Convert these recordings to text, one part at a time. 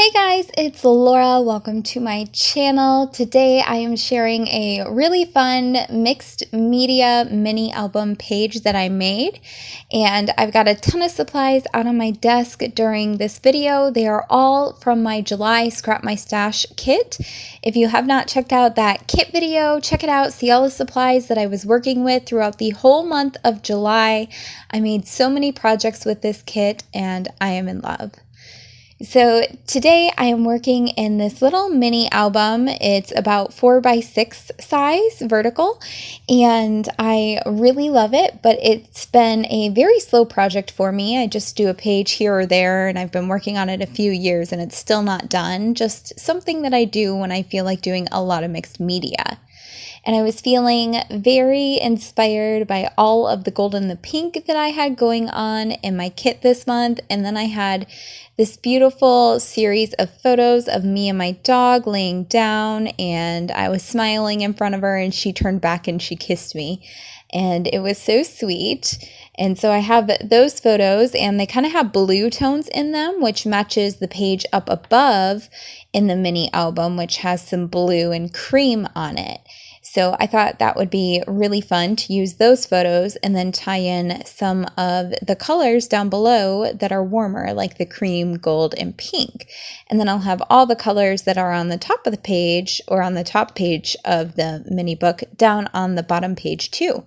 Hey guys, it's Laura. Welcome to my channel. Today I am sharing a really fun mixed media mini album page that I made, and I've got a ton of supplies out on my desk during this video. They are all from my July Scrap My Stash kit. If you have not checked out that kit video, check it out. See all the supplies that I was working with throughout the whole month of July. I made so many projects with this kit and I am in love. So today I am working in this little mini album. It's about 4x6 size vertical, and I really love it, but it's been a very slow project for me. I just do a page here or there, and I've been working on it a few years and it's still not done. Just something that I do when I feel like doing a lot of mixed media. And I was feeling very inspired by all of the gold and the pink that I had going on in my kit this month. And then I had this beautiful series of photos of me and my dog laying down, and I was smiling in front of her and she turned back and she kissed me. And it was so sweet. And so I have those photos, and they kind of have blue tones in them, which matches the page up above in the mini album, which has some blue and cream on it. So I thought that would be really fun to use those photos and then tie in some of the colors down below that are warmer, like the cream, gold, and pink. And then I'll have all the colors that are on the top of the page or on the top page of the mini book down on the bottom page too.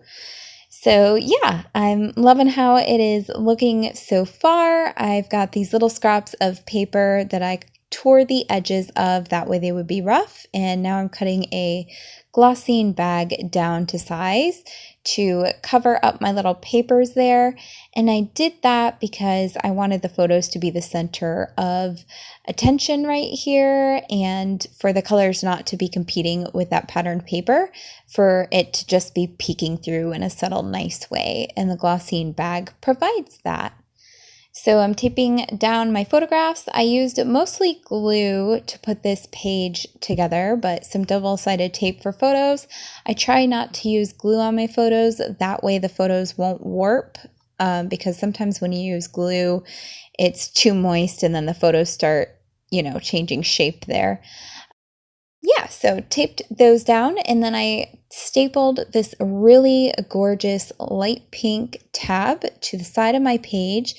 So yeah, I'm loving how it is looking so far. I've got these little scraps of paper that I tore the edges of, that way they would be rough, and now I'm cutting a glossine bag down to size to cover up my little papers there. And I did that because I wanted the photos to be the center of attention right here, and for the colors not to be competing with that patterned paper, for it to just be peeking through in a subtle, nice way, and the glossine bag provides that. So I'm taping down my photographs. I used mostly glue to put this page together, but some double-sided tape for photos. I try not to use glue on my photos. That way the photos won't warp, because sometimes when you use glue, it's too moist and then the photos start, changing shape there. Yeah, so taped those down, and then I stapled this really gorgeous light pink tab to the side of my page,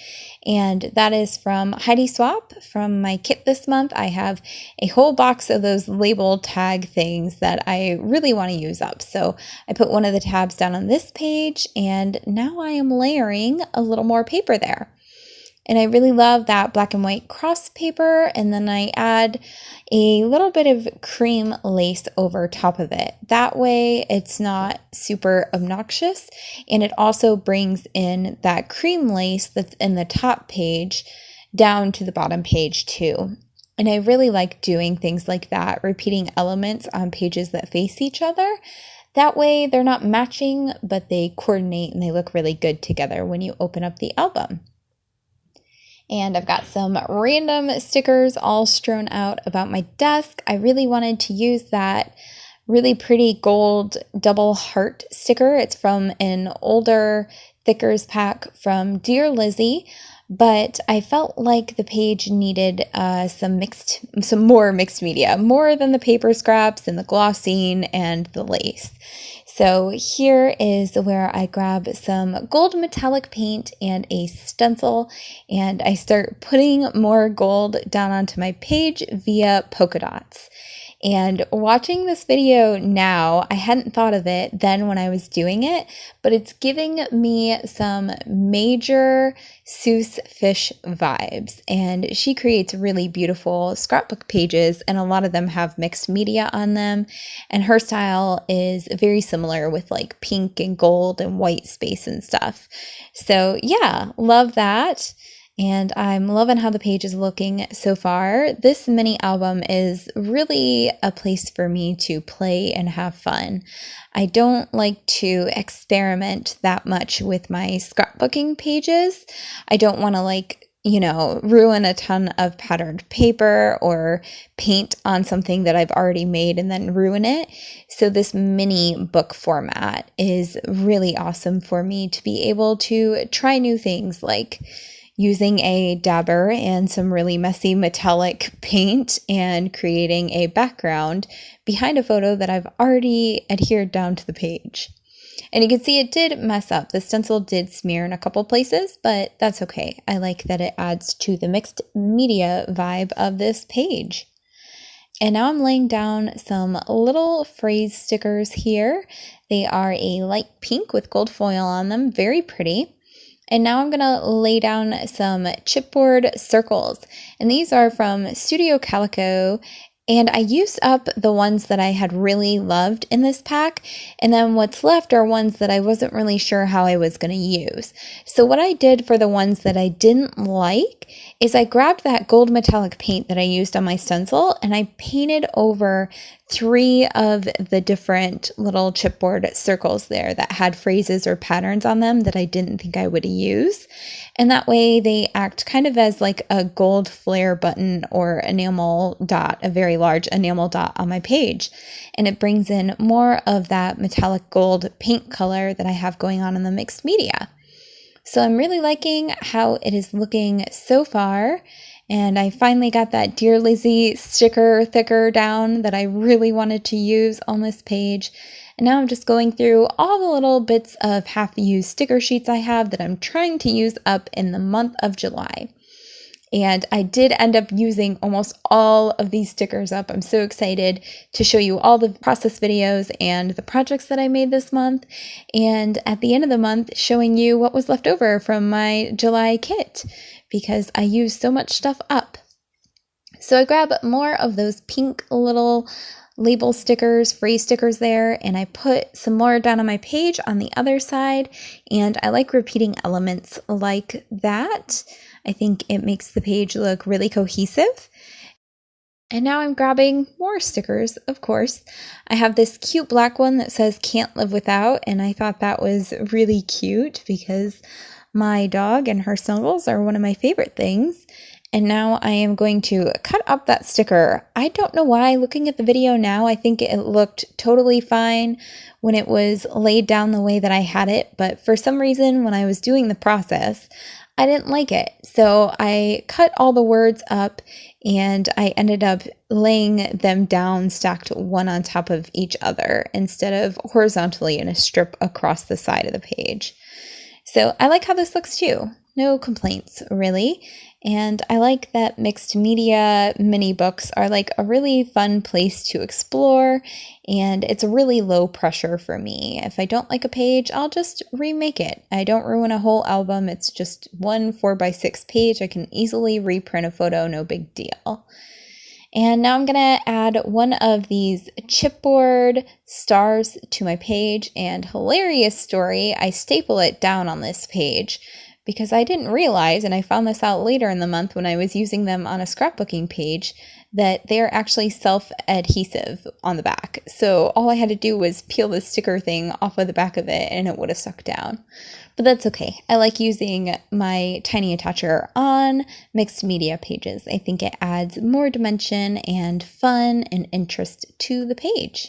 and that is from Heidi Swap from my kit this month. I have a whole box of those label tag things that I really want to use up. So I put one of the tabs down on this page, and now I am layering a little more paper there. And I really love that black and white cross paper, and then I add a little bit of cream lace over top of it. That way it's not super obnoxious, and it also brings in that cream lace that's in the top page down to the bottom page too. And I really like doing things like that, repeating elements on pages that face each other. That way they're not matching, but they coordinate and they look really good together when you open up the album. And I've got some random stickers all strewn out about my desk. I really wanted to use that really pretty gold double heart sticker. It's from an older Thickers pack from Dear Lizzie, but I felt like the page needed some more mixed media, more than the paper scraps and the glossine and the lace. So here is where I grab some gold metallic paint and a stencil, and I start putting more gold down onto my page via polka dots. And watching this video now, I hadn't thought of it then when I was doing it, but it's giving me some major Seuss Fish vibes. And she creates really beautiful scrapbook pages, and a lot of them have mixed media on them. And her style is very similar with like pink and gold and white space and stuff. So yeah, love that. And I'm loving how the page is looking so far. This mini album is really a place for me to play and have fun. I don't like to experiment that much with my scrapbooking pages. I don't want to ruin a ton of patterned paper or paint on something that I've already made and then ruin it. So this mini book format is really awesome for me to be able to try new things, like using a dabber and some really messy metallic paint and creating a background behind a photo that I've already adhered down to the page. And you can see it did mess up. The stencil did smear in a couple places, but that's okay. I like that it adds to the mixed media vibe of this page. And now I'm laying down some little phrase stickers here. They are a light pink with gold foil on them, very pretty. And now I'm gonna lay down some chipboard circles. And these are from Studio Calico. And I used up the ones that I had really loved in this pack, and then what's left are ones that I wasn't really sure how I was going to use. So what I did for the ones that I didn't like is I grabbed that gold metallic paint that I used on my stencil and I painted over 3 of the different little chipboard circles there that had phrases or patterns on them that I didn't think I would use. And that way they act kind of as like a gold flare button or enamel dot, a very large enamel dot on my page. And it brings in more of that metallic gold paint color that I have going on in the mixed media. So I'm really liking how it is looking so far. And I finally got that Dear Lizzie sticker thicker down that I really wanted to use on this page. And now I'm just going through all the little bits of half-used sticker sheets I have that I'm trying to use up in the month of July. And I did end up using almost all of these stickers up. I'm so excited to show you all the process videos and the projects that I made this month. And at the end of the month, showing you what was left over from my July kit, because I used so much stuff up. So I grab more of those pink little label stickers, phrase stickers there, and I put some more down on my page on the other side. And I like repeating elements like that. I think it makes the page look really cohesive. And now I'm grabbing more stickers, of course. I have this cute black one that says "Can't Live Without," and I thought that was really cute because my dog and her snuggles are one of my favorite things. And now I am going to cut up that sticker. I don't know why, looking at the video now, I think it looked totally fine when it was laid down the way that I had it. But for some reason, when I was doing the process, I didn't like it. So I cut all the words up and I ended up laying them down stacked one on top of each other instead of horizontally in a strip across the side of the page. So I like how this looks too. No complaints, really. And I like that mixed media mini books are like a really fun place to explore, and it's really low pressure for me. If I don't like a page, I'll just remake it. I don't ruin a whole album. It's just one 4x6 page. I can easily reprint a photo, no big deal. And now I'm going to add one of these chipboard stars to my page, and hilarious story, I staple it down on this page because I didn't realize, and I found this out later in the month when I was using them on a scrapbooking page, that they're actually self-adhesive on the back. So all I had to do was peel the sticker thing off of the back of it and it would have stuck down. But that's okay. I like using my tiny attacher on mixed media pages. I think it adds more dimension and fun and interest to the page.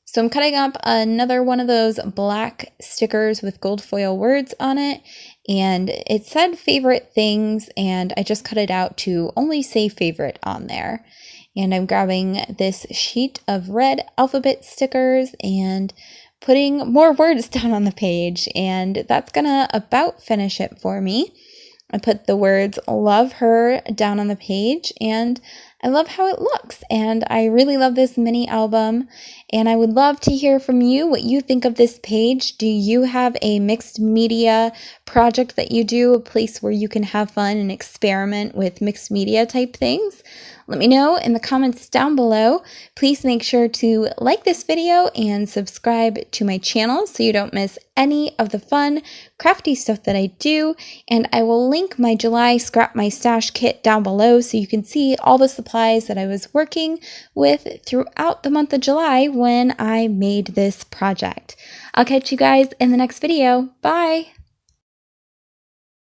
So I'm cutting up another one of those black stickers with gold foil words on it, and it said favorite things, and I just cut it out to only say favorite on there. And I'm grabbing this sheet of red alphabet stickers and putting more words down on the page, and that's gonna about finish it for me. I put the words "love her" down on the page, and I love how it looks, and I really love this mini album, and I would love to hear from you what you think of this page. Do you have a mixed media project that you do, a place where you can have fun and experiment with mixed media type things? Let me know in the comments down below. Please make sure to like this video and subscribe to my channel so you don't miss any of the fun, crafty stuff that I do. And I will link my July Scrap My Stash kit down below so you can see all the supplies that I was working with throughout the month of July when I made this project. I'll catch you guys in the next video. Bye!